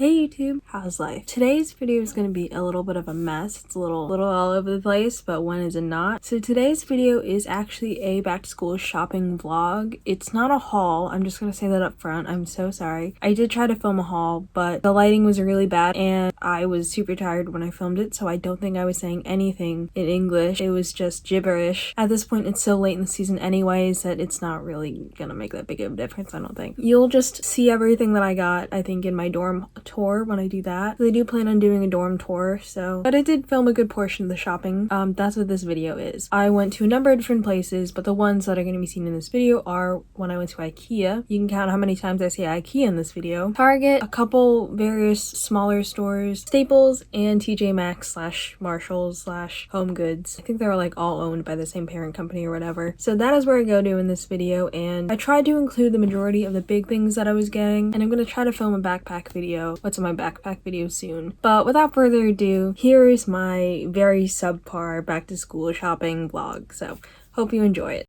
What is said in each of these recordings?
Hey YouTube, how's life? Today's video is going to be a little bit of a mess. It's a little all over the place, but when is it not? So today's video is actually a back to school shopping vlog. It's not a haul. I'm just going to say that up front. I'm so sorry. I did try to film a haul, but the lighting was really bad and I was super tired when I filmed it, so I don't think I was saying anything in English. It was just gibberish. At this point, it's so late in the season anyways that it's not really gonna make that big of a difference, I don't think. You'll just see everything that I got, I think, in my dorm tour when I do that. They do plan on doing a dorm tour, but I did film a good portion of the shopping. That's what this video is. I went to a number of different places, but the ones that are going to be seen in this video are when I went to Ikea. You can count how many times I say Ikea in this video. Target, a couple various smaller stores, Staples, and TJ Maxx / Marshalls / Home Goods. I think they're like all owned by the same parent company or whatever. So that is where I go to in this video, and I tried to include the majority of the big things that I was getting, and I'm going to try to film a backpack video. What's in my backpack video soon. But without further ado, here is my very subpar back to school shopping vlog. So hope you enjoy it.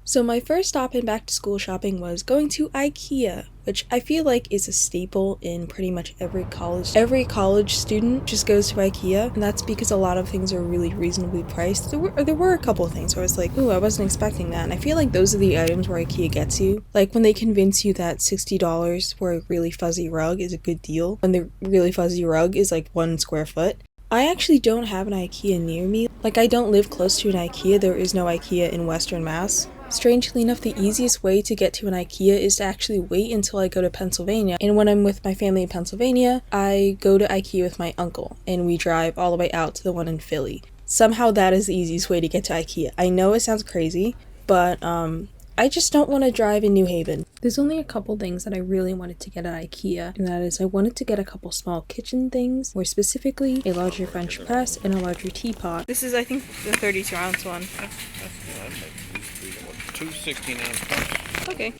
So my first stop in back to school shopping was going to Ikea, which I feel like is a staple in pretty much every college. Every college student just goes to Ikea, and that's because a lot of things are really reasonably priced. There were a couple of things where I was like, ooh, I wasn't expecting that. And I feel like those are the items where Ikea gets you. Like when they convince you that $60 for a really fuzzy rug is a good deal, when the really fuzzy rug is like 1 square foot. I actually don't have an Ikea near me. Like, I don't live close to an Ikea. There is no Ikea in Western Mass. Strangely enough, the easiest way to get to an Ikea is to actually wait until I go to Pennsylvania. And when I'm with my family in Pennsylvania, I go to Ikea with my uncle, and we drive all the way out to the one in Philly. Somehow that is the easiest way to get to Ikea. I know it sounds crazy, but I just don't want to drive in New Haven. There's only a couple things that I really wanted to get at Ikea, and that is I wanted to get a couple small kitchen things, more specifically a larger French press and a larger teapot. This is, I think, the 32-ounce one. That's good. I'd make these 2 16-ounce cups. Okay.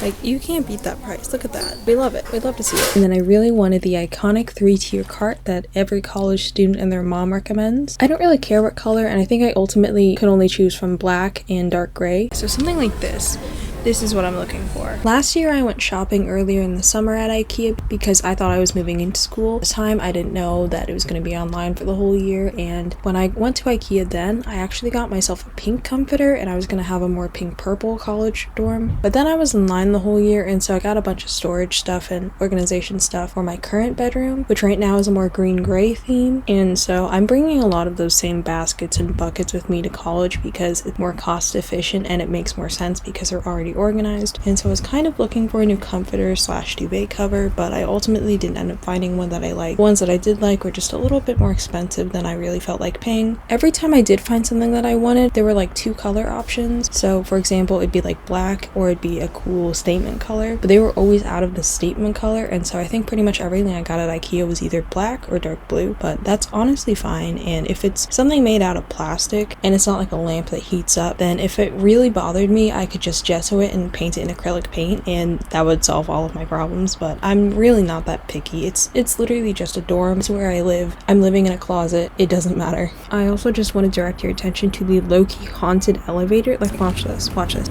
Like, you can't beat that price. Look at that. We love it. We'd love to see it. And then I really wanted the iconic 3-tier cart that every college student and their mom recommends. I don't really care what color, and I think I ultimately could only choose from black and dark gray. So something like this. This is what I'm looking for. Last year I went shopping earlier in the summer at Ikea because I thought I was moving into school. This time I didn't know that it was going to be online for the whole year, and when I went to Ikea then, I actually got myself a pink comforter, and I was going to have a more pink-purple college dorm. But then I was in line the whole year, and so I got a bunch of storage stuff and organization stuff for my current bedroom, which right now is a more green-gray theme. And so I'm bringing a lot of those same baskets and buckets with me to college because it's more cost efficient and it makes more sense because they're already organized. And so I was kind of looking for a new comforter / duvet cover, but I ultimately didn't end up finding one that I liked. The ones that I did like were just a little bit more expensive than I really felt like paying. Every time I did find something that I wanted, there were like 2 color options. So for example, it'd be like black or it'd be a cool statement color, but they were always out of the statement color, and so I think pretty much everything I got at Ikea was either black or dark blue, but that's honestly fine. And if it's something made out of plastic and it's not like a lamp that heats up, then if it really bothered me, I could just gesso it and paint it in acrylic paint, and that would solve all of my problems. But I'm really not that picky. It's literally just a dorm. It's where I live. I'm living in a closet. It doesn't matter. I also just want to direct your attention to the low-key haunted elevator. Like, watch this. Watch this.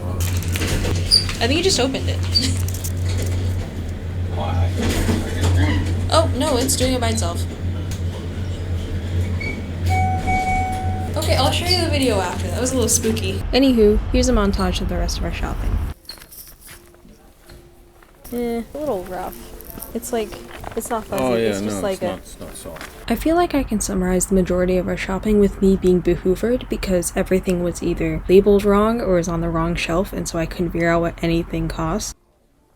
I think you just opened it. Why? Oh, no, it's doing it by itself. Okay, I'll show you the video after. That was a little spooky. Anywho, here's a montage of the rest of our shopping. A little rough. It's like, it's not fuzzy, it's just like it's not soft. I feel like I can summarize the majority of our shopping with me being behoovered because everything was either labeled wrong or was on the wrong shelf, and so I couldn't figure out what anything cost.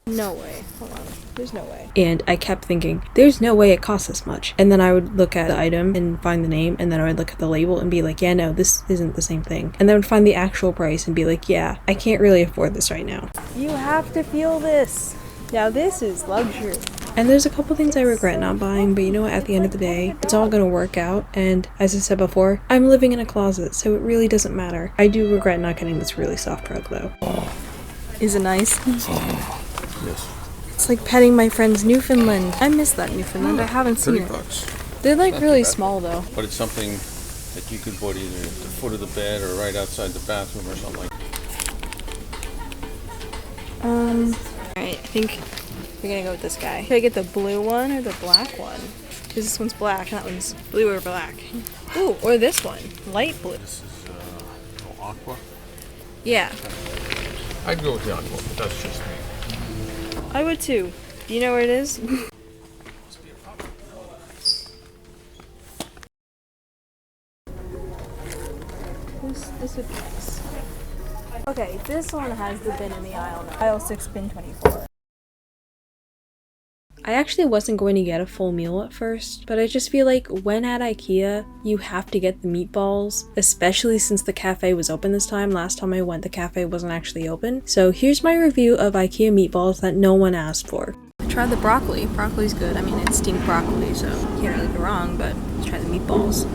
No way. Hold on. There's no way. And I kept thinking, there's no way it costs this much. And then I would look at the item and find the name, and then I would look at the label and be like, yeah, no, this isn't the same thing. And then I would find the actual price and be like, yeah, I can't really afford this right now. You have to feel this. Now this is luxury. And there's a couple things I regret not buying, but you know what, at the end of the day, it's all gonna work out, and as I said before, I'm living in a closet, so it really doesn't matter. I do regret not getting this really soft rug though. Is it nice? Yes. It's like petting my friend's Newfoundland. I miss that Newfoundland. I haven't seen it. $30. They're like really small though. But it's something that you could put either at the foot of the bed or right outside the bathroom or something like that. Alright, I think we're gonna go with this guy. Should I get the blue one or the black one? Because this one's black and that one's blue or black. Ooh, or this one, light blue. This is aqua. Yeah. I'd go with the aqua, but that's just me. I would too. Do you know where it is? This would be nice. Okay, this one has the bin in the aisle now. Aisle 6, bin 24. I actually wasn't going to get a full meal at first, but I just feel like when at Ikea, you have to get the meatballs, especially since the cafe was open this time. Last time I went, the cafe wasn't actually open. So here's my review of Ikea meatballs that no one asked for. I tried the broccoli. Broccoli's good. I mean, it's steamed broccoli, so can't really go wrong, but let's try the meatballs.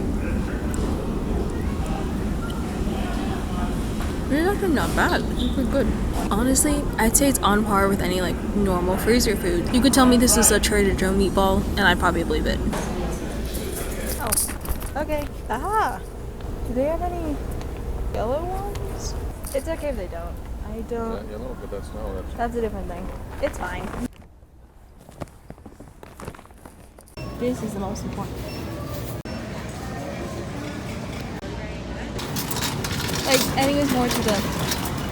They're actually not bad. They're pretty good. Honestly, I'd say it's on par with any like normal freezer food. You could tell me this is a Trader Joe meatball, and I'd probably believe it. Oh, okay. Aha! Do they have any yellow ones? It's okay if they don't. I don't. It's not yellow, but That's a different thing. It's fine. This is the most important thing. Like, I think it's more to the...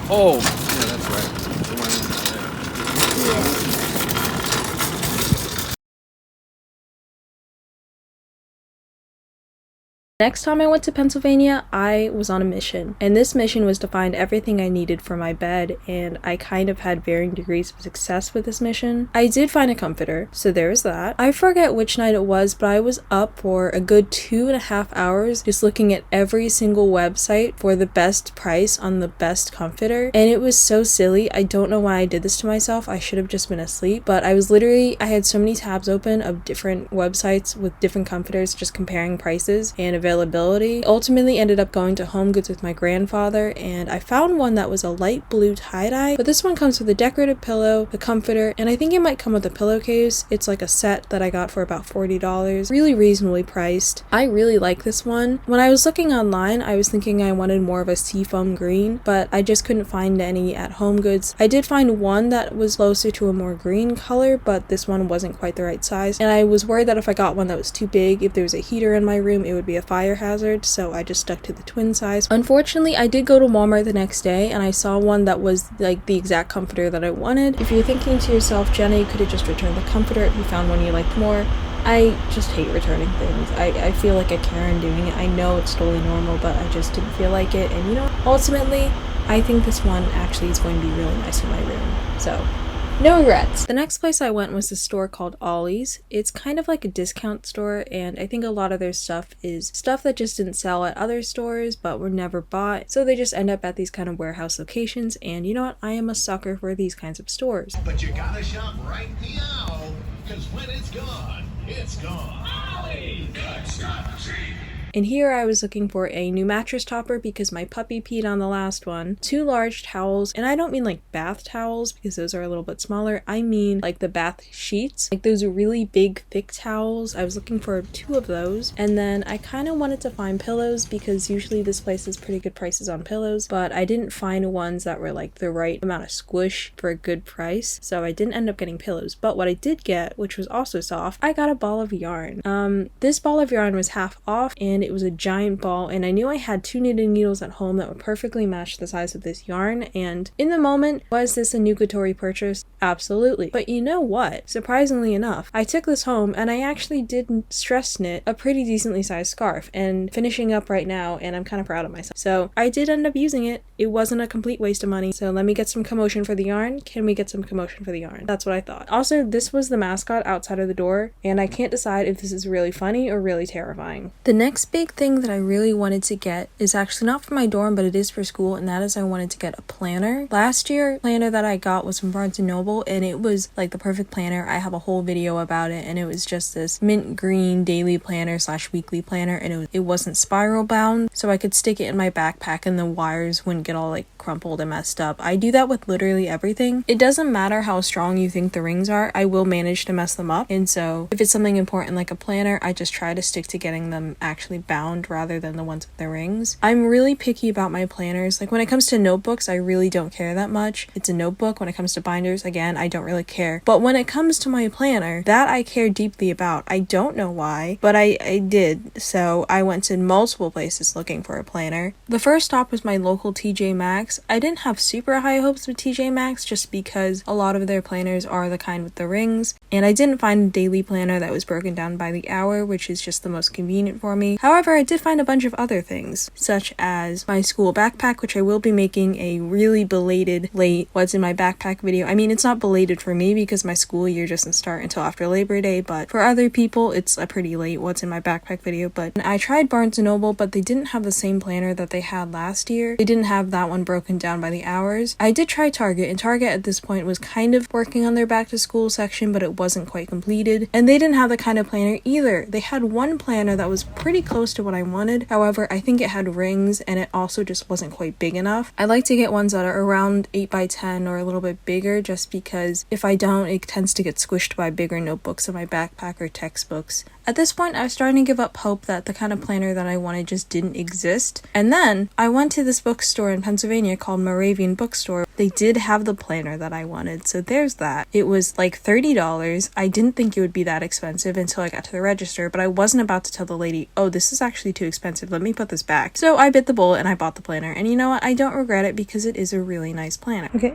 Oh, yeah, that's right. The one in there. Yeah. Next time I went to Pennsylvania, I was on a mission, and this mission was to find everything I needed for my bed, and I kind of had varying degrees of success with this mission. I did find a comforter, so there was that. I forget which night it was, but I was up for a good 2.5 hours just looking at every single website for the best price on the best comforter, and it was so silly. I don't know why I did this to myself. I should have just been asleep, but I had so many tabs open of different websites with different comforters, just comparing prices and availability. Ultimately ended up going to Home Goods with my grandfather, and I found one that was a light blue tie-dye, but this one comes with a decorative pillow, a comforter, and I think it might come with a pillowcase. It's like a set that I got for about $40, really reasonably priced. I really like this one. When I was looking online, I was thinking I wanted more of a seafoam green, but I just couldn't find any at Home Goods. I did find one that was closer to a more green color, but this one wasn't quite the right size, and I was worried that if I got one that was too big, if there was a heater in my room, it would be a fire hazard, so I just stuck to the twin size. Unfortunately, I did go to Walmart the next day and I saw one that was like the exact comforter that I wanted. If you're thinking to yourself, Jenna, you could have just returned the comforter if you found one you liked more. I just hate returning things. I feel like a Karen doing it. I know it's totally normal, but I just didn't feel like it, and you know, ultimately, I think this one actually is going to be really nice for my room, so no regrets. The next place I went was a store called Ollie's. It's kind of like a discount store, and I think a lot of their stuff is stuff that just didn't sell at other stores but were never bought, so they just end up at these kind of warehouse locations, and you know what? I am a sucker for these kinds of stores. But you gotta shop right now, because when it's gone, it's gone. Ollie, good stuff cheap. And here I was looking for a new mattress topper because my puppy peed on the last one, 2 large towels, and I don't mean like bath towels because those are a little bit smaller. I mean like the bath sheets, like those really big thick towels. I was looking for 2 of those, and then I kind of wanted to find pillows because usually this place has pretty good prices on pillows, but I didn't find ones that were like the right amount of squish for a good price, so I didn't end up getting pillows. But what I did get, which was also soft, I got a ball of yarn. This ball of yarn was half off, and it was a giant ball, and I knew I had 2 knitting needles at home that would perfectly match the size of this yarn, and in the moment, was this a nugatory purchase? Absolutely. But you know what? Surprisingly enough, I took this home and I actually did stress knit a pretty decently sized scarf, and finishing up right now, and I'm kind of proud of myself. So I did end up using it. It wasn't a complete waste of money. So let me get some commotion for the yarn. Can we get some commotion for the yarn? That's what I thought. Also, this was the mascot outside of the door, and I can't decide if this is really funny or really terrifying. The next big thing that I really wanted to get is actually not for my dorm, but it is for school, and that is I wanted to get a planner. Last year, planner that I got was from Barnes & Noble, and it was like the perfect planner. I have a whole video about it, and it was just this mint green daily planner / weekly planner, and it wasn't spiral bound, so I could stick it in my backpack and the wires wouldn't get all like crumpled and messed up. I do that with literally everything. It doesn't matter how strong you think the rings are, I will manage to mess them up, and so if it's something important like a planner, I just try to stick to getting them actually actually bound rather than the ones with the rings. I'm really picky about my planners. Like when it comes to notebooks, I really don't care that much. It's a notebook. When it comes to binders, again, I don't really care. But when it comes to my planner, that I care deeply about. I don't know why, but I did. So I went to multiple places looking for a planner. The first stop was my local TJ Maxx. I didn't have super high hopes with TJ Maxx just because a lot of their planners are the kind with the rings, and I didn't find a daily planner that was broken down by the hour, which is just the most convenient for me. However, I did find a bunch of other things, such as my school backpack, which I will be making a really belated late what's in my backpack video. I mean, it's not belated for me because my school year doesn't start until after Labor Day, but for other people, it's a pretty late what's in my backpack video. But I tried Barnes & Noble, but they didn't have the same planner that they had last year. They didn't have that one broken down by the hours. I did try Target, and Target at this point was kind of working on their back to school section, but it wasn't quite completed. And they didn't have the kind of planner either. They had one planner that was pretty close to what I wanted. However, I think it had rings and it also just wasn't quite big enough. I like to get ones that are around 8 by 10 or a little bit bigger, just because if I don't, it tends to get squished by bigger notebooks in my backpack or textbooks. At this point, I was starting to give up hope that the kind of planner that I wanted just didn't exist. And then I went to this bookstore in Pennsylvania called Moravian Bookstore. They did have the planner that I wanted, so there's that. It was like $30. I didn't think it would be that expensive until I got to the register, but I wasn't about to tell the lady, oh, this is actually too expensive, let me put this back. So I bit the bullet and I bought the planner, and you know what? I don't regret it because it is a really nice planner. Okay.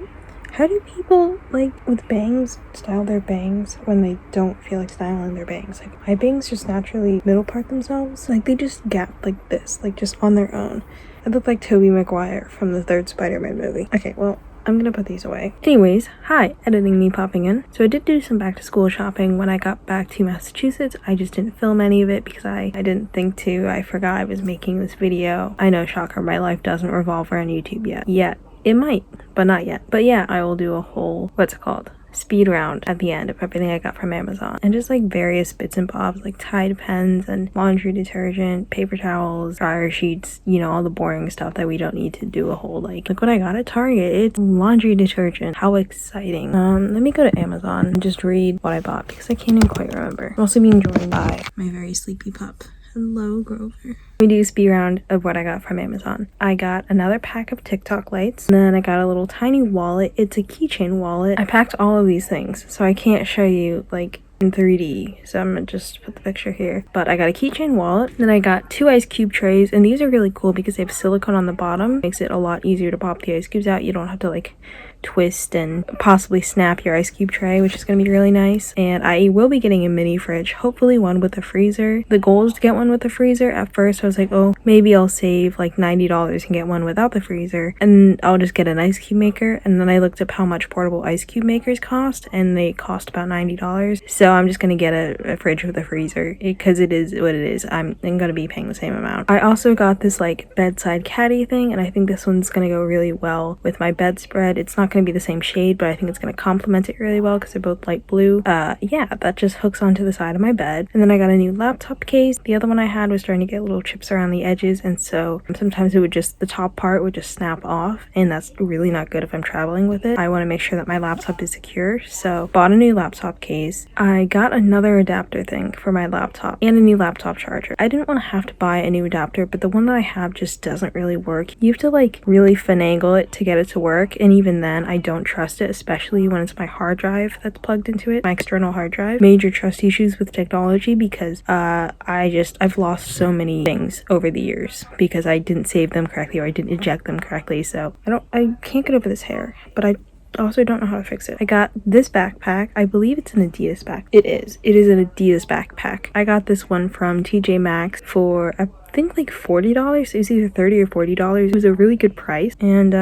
How do people, like, with bangs, style their bangs when they don't feel like styling their bangs? Like, my bangs just naturally middle part themselves. Like, they just gap like this, like, just on their own. I look like Tobey Maguire from the third Spider-Man movie. Okay, well, I'm gonna put these away. Anyways, hi, editing me popping in. So I did do some back to school shopping when I got back to Massachusetts. I just didn't film any of it because I didn't think to. I forgot I was making this video. I know, shocker, my life doesn't revolve around YouTube yet. It might, but not yet. But yeah, I will do a whole, what's it called? Speed round at the end of everything I got from Amazon, and just like various bits and bobs like Tide pens and laundry detergent, paper towels, dryer sheets, you know, all the boring stuff that we don't need to do a whole like look what I got at Target. It's laundry detergent. How exciting. Let me go to Amazon and just read what I bought because I can't even quite remember. I'm also being joined by my very sleepy pup. Hello, Grover. Let me do a speed round of what I got from Amazon. I got another pack of TikTok lights, and then I got a little tiny wallet. It's a keychain wallet. I packed all of these things, so I can't show you like in 3D, so I'm gonna just put the picture here. But I got a keychain wallet, then I got 2 ice cube trays, and these are really cool because they have silicone on the bottom. Makes it a lot easier to pop the ice cubes out. You don't have to like twist and possibly snap your ice cube tray, which is going to be really nice. And I will be getting a mini fridge, hopefully one with a freezer. The goal is to get one with a freezer. At first I was like, oh, maybe I'll save like $90 and get one without the freezer, and I'll just get an ice cube maker. And then I looked up how much portable ice cube makers cost, and they cost about $90. So I'm just going to get a fridge with a freezer because it is what it is. I'm going to be paying the same amount. I also got this like bedside caddy thing, and I think this one's going to go really well with my bedspread. It's not going to be the same shade, but I think it's going to complement it really well because they're both light blue. Yeah, that just hooks onto the side of my bed. And then I got a new laptop case. The other one I had was starting to get little chips around the edges, and so sometimes it would just, the top part would just snap off, and that's really not good if I'm traveling with it. I want to make sure that my laptop is secure, so bought a new laptop case. I got another adapter thing for my laptop and a new laptop charger. I didn't want to have to buy a new adapter, but the one that I have just doesn't really work. You have to like really finagle it to get it to work, and even then I don't trust it, especially when it's my hard drive that's plugged into it, my external hard drive. Major trust issues with technology because I've lost so many things over the years because I didn't save them correctly or I didn't eject them correctly. So I can't get over this hair, but I also don't know how to fix it. I got this backpack. I believe it's an Adidas backpack. It is an Adidas backpack. I got this one from TJ Maxx for I think like $40. It was either $30 or $40. It was a really good price. And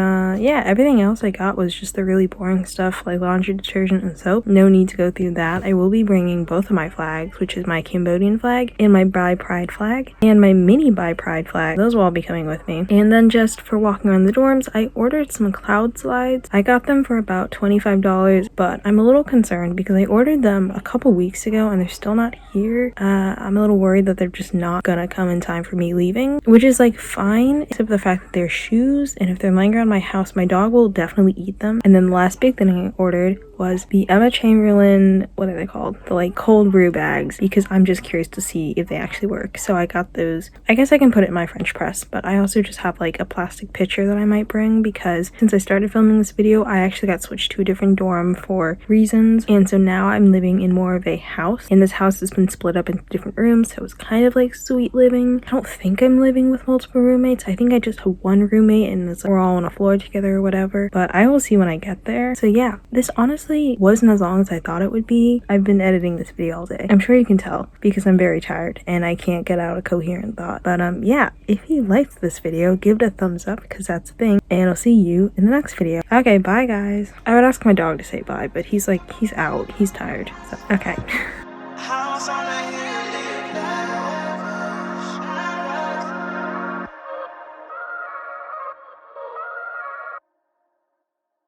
yeah, everything else I got was just the really boring stuff like laundry detergent and soap. No need to go through that. I will be bringing both of my flags, which is my Cambodian flag and my Bi Pride flag and my mini Bi Pride flag. Those will all be coming with me. And then just for walking around the dorms, I ordered some cloud slides. I got them for about $25, but I'm a little concerned because I ordered them a couple weeks ago and they're still not here. I'm a little worried that they're just not gonna come in time for me leaving, which is like fine, except for the fact that they're shoes, and if they're lying around my house, my dog will definitely eat them. And then the last big thing I ordered was the Emma Chamberlain, what are they called? The like cold brew bags, because I'm just curious to see if they actually work. So I got those. I guess I can put it in my French press, but I also just have like a plastic pitcher that I might bring, because since I started filming this video, I actually got switched to a different dorm for reasons. And so now I'm living in more of a house, and this house has been split up into different rooms. So it's kind of like sweet living. I don't think I'm living with multiple roommates. I think I just have one roommate and we're all on a floor together or whatever, but I will see when I get there. So yeah, this honestly wasn't as long as I thought it would be. I've been editing this video all day. I'm sure you can tell because I'm very tired and I can't get out a coherent thought. But yeah, if you liked this video, give it a thumbs up because that's the thing, and I'll see you in the next video. Okay, bye guys. I would ask my dog to say bye, but he's out. He's tired. So okay.